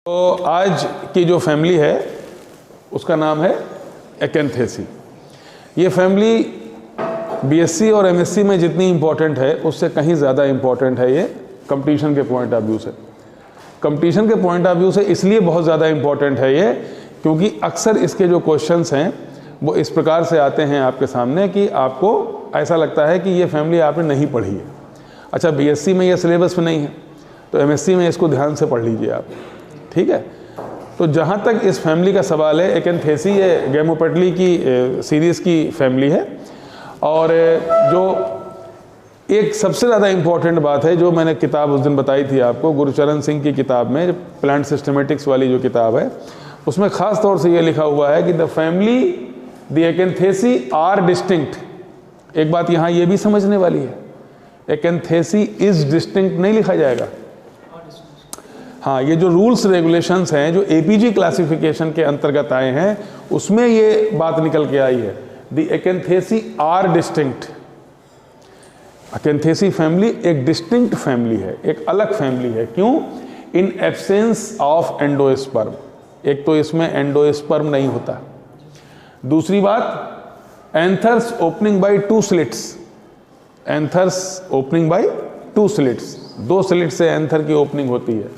तो आज की जो फैमिली है उसका नाम है एकेंथेसी। ये फैमिली बीएससी और एमएससी में जितनी इम्पोर्टेंट है उससे कहीं ज़्यादा इम्पोर्टेंट है ये कंपटीशन के पॉइंट ऑफ व्यू से। कंपटीशन के पॉइंट ऑफ व्यू से इसलिए बहुत ज़्यादा इम्पोर्टेंट है ये क्योंकि अक्सर इसके जो क्वेश्चंस हैं वो इस प्रकार से आते हैं आपके सामने कि आपको ऐसा लगता है कि ये फैमिली आपने नहीं पढ़ी है। अच्छा, बीएससी में ये सिलेबस में नहीं है तो एमएससी में इसको ध्यान से पढ़ लीजिए आप, ठीक है। तो जहाँ तक इस फैमिली का सवाल है, एकेंथेसी ये गैमोपेटली की सीरीज़ की फैमिली है। और जो एक सबसे ज़्यादा इम्पॉर्टेंट बात है जो मैंने किताब उस दिन बताई थी आपको, गुरुचरण सिंह की किताब में, प्लांट सिस्टमेटिक्स वाली जो किताब है, उसमें ख़ास तौर से ये लिखा हुआ है कि the family the Acanthaceae are distinct. एक बात यहाँ ये भी समझने वाली है, एकेंथेसी इज डिस्टिंक्ट नहीं लिखा जाएगा। हाँ, ये जो रूल्स रेगुलेशंस हैं जो एपीजी क्लासिफिकेशन के अंतर्गत आए हैं उसमें ये बात निकल के आई है, the Acanthaceae are distinct. Acanthaceae family एक डिस्टिंक्ट फैमिली है, एक अलग फैमिली है। क्यों? इन एब्सेंस ऑफ एंडोस्पर्म। एक तो इसमें एंडोस्पर्म नहीं होता, दूसरी बात anthers opening by two slits. Anthers opening by two slits, दो स्लिट से एंथर की ओपनिंग होती है।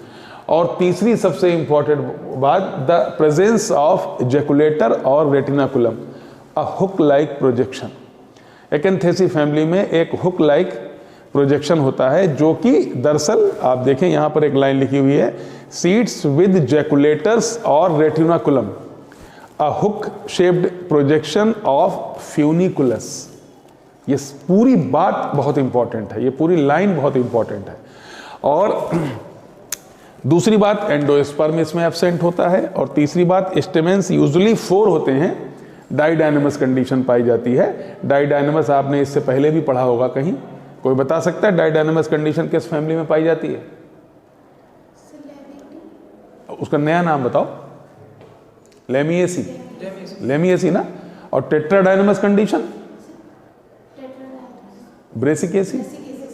और तीसरी सबसे इंपॉर्टेंट बात, द प्रेजेंस ऑफ इजैकुलेटर और retinaculum, a hook like projection. Acanthaceae family में एक हुक लाइक प्रोजेक्शन होता है जो कि दरअसल आप देखें यहाँ पर एक लाइन लिखी हुई है, सीड्स विद जैकुलेटर्स और retinaculum, a hook shaped projection of funiculus. ये पूरी बात बहुत इंपॉर्टेंट है, ये पूरी लाइन बहुत इंपॉर्टेंट है। और दूसरी बात, एंडोस्पर्म इसमें एब्सेंट होता है। और तीसरी बात, स्टेमेंस यूजुअली 4 होते हैं, डाइडायनेमस कंडीशन पाई जाती है। डाइडायनेमस आपने इससे पहले भी पढ़ा होगा कहीं, कोई बता सकता है डाइडायनेमस कंडीशन किस फैमिली में पाई जाती है? उसका नया नाम बताओ। लेमिएसी, लेमिएसी ना। और टेट्राडायनेमस कंडीशन ब्रेसिकेसी,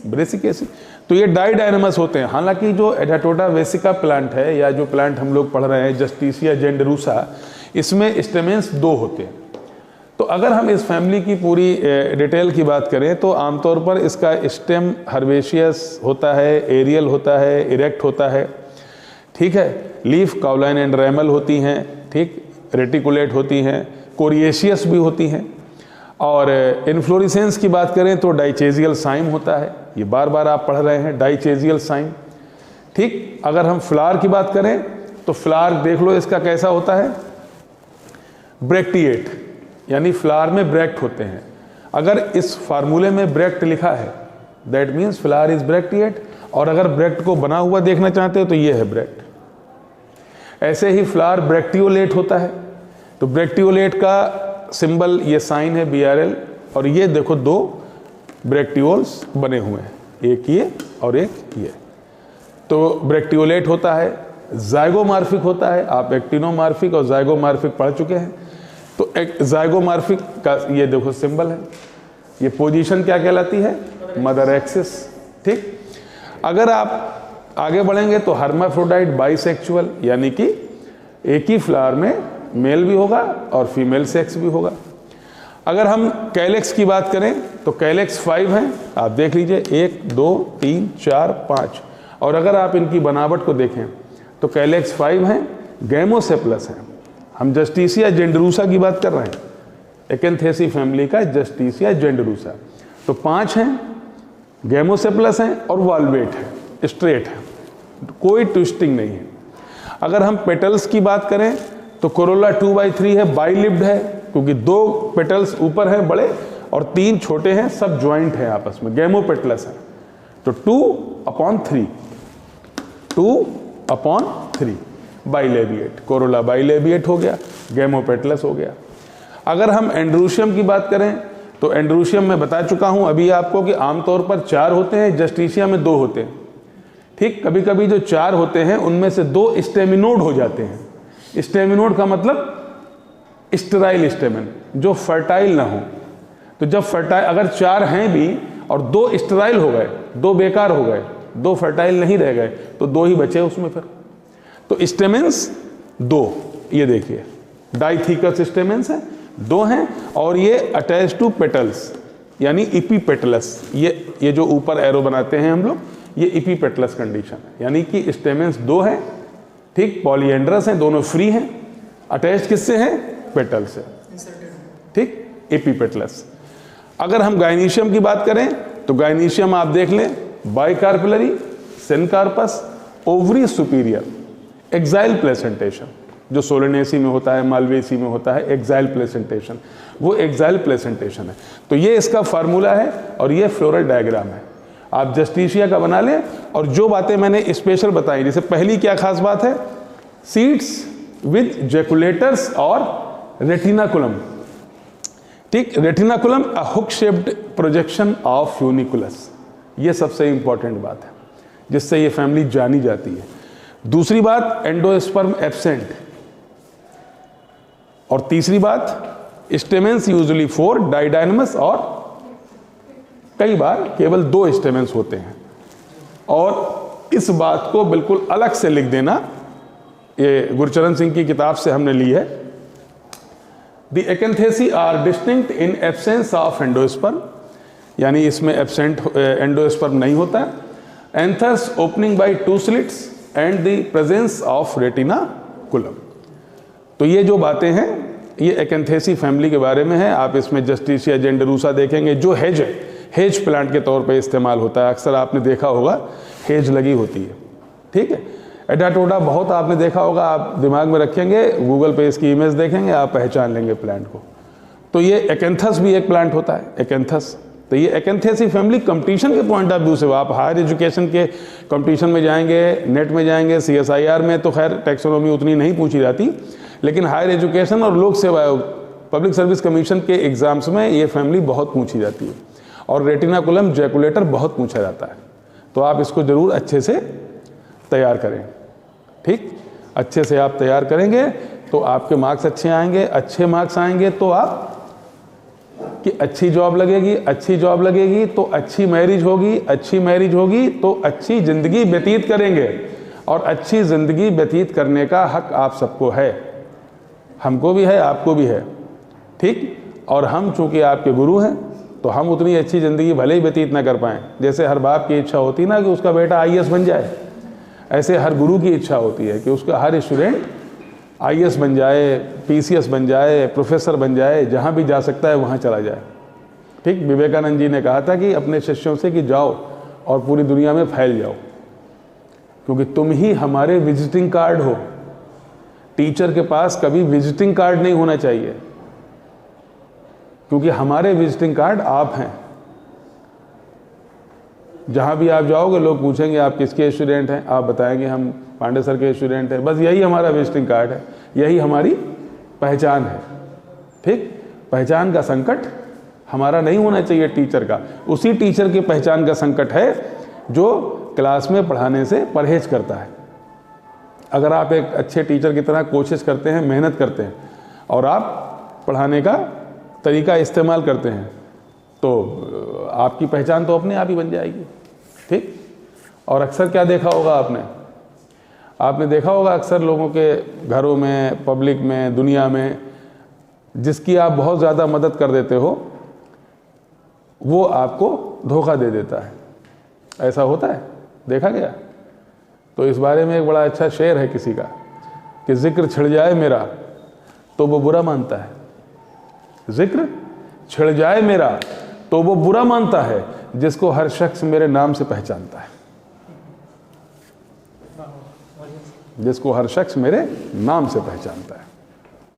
ब्रेसिकेसी। तो ये डाइडायनेमस होते हैं। हालांकि जो एडाटोटा वेसिका प्लांट है या जो प्लांट हम लोग पढ़ रहे हैं जस्टिसिया जेंडरूसा, इसमें स्टेमेंस 2 होते हैं। तो अगर हम इस फैमिली की पूरी डिटेल की बात करें तो आमतौर पर इसका स्टेम हर्बेशियस होता है, एरियल होता है, इरेक्ट होता है, ठीक है। लीफ काउलाइन एंड रैमल होती हैं, ठीक, रेटिकुलेट होती हैं, कोरिएशियस भी होती हैं। और इन्फ्लोरेसेंस की बात करें तो डाइचेजियल साइम होता है, ये बार बार आप पढ़ रहे हैं, डाइचेजियल साइम, ठीक। अगर हम फ्लावर की बात करें तो फ्लावर देख लो इसका कैसा होता है, ब्रैक्टिएट, यानी फ्लावर में ब्रैक्ट होते हैं। अगर इस फार्मूले में ब्रैक्ट लिखा है that means flower is bracteate. और अगर ब्रैक्ट को बना हुआ देखना चाहते हो तो ये है ब्रैक्ट। ऐसे ही फ्लावर ब्रैक्टियोलेट होता है। तो ब्रैक्टियोलेट का सिंबल, ये साइन है BRL। और ये देखो 2 ब्रैक्टियोल्स बने हुए हैं, एक ये और एक ये। तो ब्रैक्टियोलेट होता है। जाइगोमार्फिक होता है, आप एक्टिनोमार्फिक और जाइगोमार्फिक पढ़ चुके हैं। तो एक जाइगोमार्फिक का ये देखो सिंबल है, ये पोजीशन क्या कहलाती है? मदर एक्सिस, ठीक। अगर आप आगे बढ़ेंगे तो हर्माफ्रोडाइट बाइसेक्सुअल, यानी कि एक ही फ्लावर में मेल भी होगा और फीमेल सेक्स भी होगा। अगर हम कैलेक्स की बात करें तो कैलेक्स 5 हैं, आप देख लीजिए, 1 2 3 4 5। और अगर आप इनकी बनावट को देखें तो कैलेक्स 5 हैं, गैमोसेप्लस हैं। हम जस्टिसिया जेंडरूसा की बात कर रहे हैं, एकेंथेसी फैमिली का जस्टिसिया जेंडरूसा। तो 5 हैं, गैमोसेप्लस हैं और वाल्वेट है, स्ट्रेट है, कोई ट्विस्टिंग नहीं है। अगर हम पेटल्स की बात करें तो कोरोला 2/3 है, बाइलिब्ड है क्योंकि 2 पेटल्स ऊपर हैं बड़े और 3 छोटे हैं, सब ज्वाइंट हैं आपस में, गैमोपेटलस है। तो 2/3, 2/3 बाइलेबिएट, कोरोला बाइलेबिएट हो गया, गैमोपेटलस हो गया। अगर हम एंड्रूशियम की बात करें तो एंड्रूशियम में बता चुका हूं अभी आपको कि आमतौर पर 4 होते हैं, जस्टिसिया में 2 होते हैं, ठीक। कभी कभी जो 4 होते हैं उनमें से 2 स्टेमिनोड हो जाते हैं। स्टेमिनोड का मतलब स्टेराइल स्टेमन, जो फर्टाइल ना हो। तो जब फर्टाइल, अगर 4 हैं भी और 2 स्टेराइल हो गए, 2 बेकार हो गए, 2 फर्टाइल नहीं रह गए, तो 2 ही बचे उसमें फिर। तो स्टेमेंस 2, ये देखिए डाइथिकस स्टेमेंस है, 2 हैं, और ये अटैच टू पेटल्स यानी इपीपेटलस, ये जो ऊपर एरो बनाते हैं हम लोग, ये इपीपेटलस कंडीशन है, यानी कि स्टेमेंस 2 हैं, ठीक, पॉलीएंड्रस हैं, दोनों फ्री हैं, अटैच किससे हैं? पेटल से, ठीक, एपीपेटलस। अगर हम गायनीशियम की बात करें तो गायनीशियम आप देख लें, बाइकार्पिलरी, सेनकार्पस, ओवरी सुपीरियर, एक्साइल प्लेसेंटेशन, जो सोलेनेसी में होता है, मालवेसी में होता है एक्साइल प्लेसेंटेशन, वो एक्साइल प्लेसेंटेशन है। तो ये इसका फार्मूला है और ये फ्लोरल डायग्राम है। आप जस्टिशिया का बना लें, और जो बातें मैंने स्पेशल बताई, जैसे पहली क्या खास बात है, सीड्स विद जैकुलेटर्स और रेटिनाकुलम, ठीक, retinaculum a hook shaped projection of funiculus, ये सबसे इंपॉर्टेंट बात है जिससे ये फैमिली जानी जाती है। दूसरी बात, एंडोस्पर्म एब्सेंट, और तीसरी बात, स्टेमेंस यूजुअली 4 डाइडाइनमस, और कई बार केवल 2 स्टेमेंस होते हैं। और इस बात को बिल्कुल अलग से लिख देना, ये गुरचरण सिंह की किताब से हमने ली है। The Acanthaceae are distinct in absence of endosperm, यानी इसमें एब्सेंट एंडोस्पर्म नहीं होता है। Anthers opening by 2 slits and the presence of retinaculum. तो ये जो बातें हैं ये एक्एंथेसी फैमिली के बारे में है। आप इसमें जस्टिशिया जेंडरूसा देखेंगे, जो हेज प्लांट के तौर पे इस्तेमाल होता है, अक्सर आपने देखा होगा हेज लगी होती है, ठीक है। एडाटोडा बहुत आपने देखा होगा, आप दिमाग में रखेंगे, गूगल पे इसकी इमेज देखेंगे, आप पहचान लेंगे प्लांट को। तो ये एक्एंथस भी एक प्लांट होता है, एक्एंथस। तो ये एक्एंथेसी फैमिली कंपटीशन के पॉइंट ऑफ व्यू से, आप हायर एजुकेशन के कंपटीशन में जाएंगे, नेट में जाएंगे, CSIR में तो खैर टैक्सोनॉमी उतनी नहीं पूछी जाती, लेकिन हायर एजुकेशन और लोक सेवा आयोग, पब्लिक सर्विस कमीशन के एग्जाम्स में ये फैमिली बहुत पूछी जाती है। और रेटिनाकुलम जैकुलेटर बहुत पूछा जाता है। तो आप इसको जरूर अच्छे से तैयार करें, ठीक, अच्छे से आप तैयार करेंगे तो आपके मार्क्स अच्छे आएंगे। अच्छे मार्क्स आएंगे तो आप कि अच्छी जॉब लगेगी, अच्छी जॉब लगेगी तो अच्छी मैरिज होगी, अच्छी मैरिज होगी तो अच्छी ज़िंदगी व्यतीत करेंगे, और अच्छी ज़िंदगी व्यतीत करने का हक आप सबको है, हमको भी है, आपको भी है, ठीक। और हम चूँकि आपके गुरु हैं तो हम उतनी अच्छी ज़िंदगी भले ही व्यतीत ना कर पाएँ, जैसे हर बाप की इच्छा होती ना कि उसका बेटा IAS बन जाए, ऐसे हर गुरु की इच्छा होती है कि उसका हर स्टूडेंट IAS बन जाए, PCS बन जाए, प्रोफेसर बन जाए, जहाँ भी जा सकता है वहाँ चला जाए, ठीक। विवेकानंद जी ने कहा था कि अपने शिष्यों से कि जाओ और पूरी दुनिया में फैल जाओ, क्योंकि तुम ही हमारे विजिटिंग कार्ड हो। टीचर के पास कभी विजिटिंग कार्ड नहीं होना चाहिए, क्योंकि हमारे विजिटिंग कार्ड आप हैं। जहाँ भी आप जाओगे लोग पूछेंगे आप किसके स्टूडेंट हैं, आप बताएंगे हम पांडे सर के स्टूडेंट हैं, बस यही हमारा विजिटिंग कार्ड है, यही हमारी पहचान है, ठीक। पहचान का संकट हमारा नहीं होना चाहिए टीचर का, उसी टीचर की पहचान का संकट है जो क्लास में पढ़ाने से परहेज करता है। अगर आप एक अच्छे टीचर की तरह कोशिश करते हैं, मेहनत करते हैं, और आप पढ़ाने का तरीका इस्तेमाल करते हैं, तो आपकी पहचान तो अपने आप ही बन जाएगी, ठीक। और अक्सर क्या देखा होगा आपने देखा होगा अक्सर लोगों के घरों में, पब्लिक में, दुनिया में, जिसकी आप बहुत ज़्यादा मदद कर देते हो वो आपको धोखा दे देता है। ऐसा होता है, देखा गया। तो इस बारे में एक बड़ा अच्छा शेर है किसी का कि जिक्र छिड़ जाए मेरा तो वो बुरा मानता है, जिक्र छिड़ जाए मेरा तो वो बुरा मानता है, जिसको हर शख्स मेरे नाम से पहचानता है, जिसको हर शख्स मेरे नाम से पहचानता है।